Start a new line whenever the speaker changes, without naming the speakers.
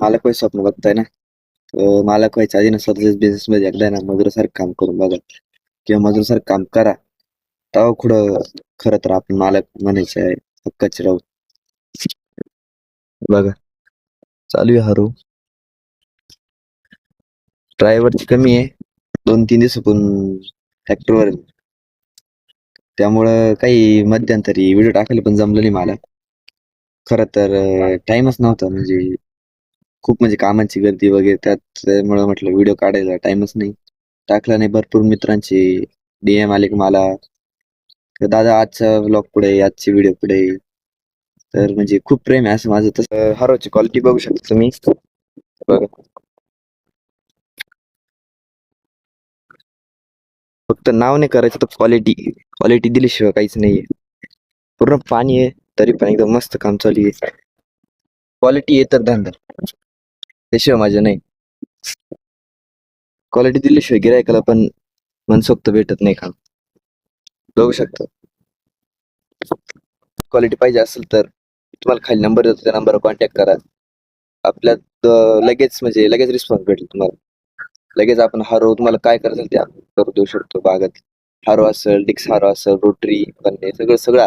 मालक व्हायचं स्वप्न बघताय ना. मालक व्हायच्या आधी ना स्वतःच्याच बिझनेस मध्ये एकदा ना मजुरासारखं काम करून बघा किंवा मजुरासारखं काम करा. तेव्हा कुठं खरं तर आपण मालक म्हणायचे आहे हक्काचे राहू. बघा चालू आहे हरो. ड्रायव्हरची कमी आहे. 2-3 दिवसातून ट्रॅक्टरवर त्यामुळं काही मध्यंतरी व्हिडिओ टाकायला पण जमलं नाही मला. खरं तर टाइमच नव्हता म्हणजे खूप म्हणजे कामाची गर्दी वगैरे त्यामुळे म्हटलं व्हिडिओ काढायला टाइमच नाही. टाकला नाही. भरपूर मित्रांचे DM आले की मला दादा आजचा व्लॉग पुढे आजची व्हिडिओ पुढे. तर म्हणजे खूप प्रेम आहे असं माझं. तसं हरोची क्वालिटी बघू शकता तुम्ही. बघा फक्त नाव नाही करायचं तर क्वालिटी दिल्याशिवाय काहीच नाहीये. पूर्ण पाणी आहे तरी पण एकदम मस्त काम चालू आहे. क्वालिटी आहे तर धंदा त्याशिवाय माझ्या नाही. क्वालिटी दिल्याशिवाय गिरायकाला पण मनसोक्त भेटत नाही काम. बघू शकता. क्वालिटी पाहिजे असेल तर तुम्हाला खाली नंबर देतो त्या नंबरवर कॉन्टॅक्ट करा. आपल्यात लगेच म्हणजे लगेच रिस्पॉन्स भेटेल तुम्हाला. लगेच आपण हारो तुम्हाला काय करायचं ते आपण करू देऊ शकतो बागात. हारो असेल, डिक्स हारो असेल, रोटरी, बन्ने सगळं सगळं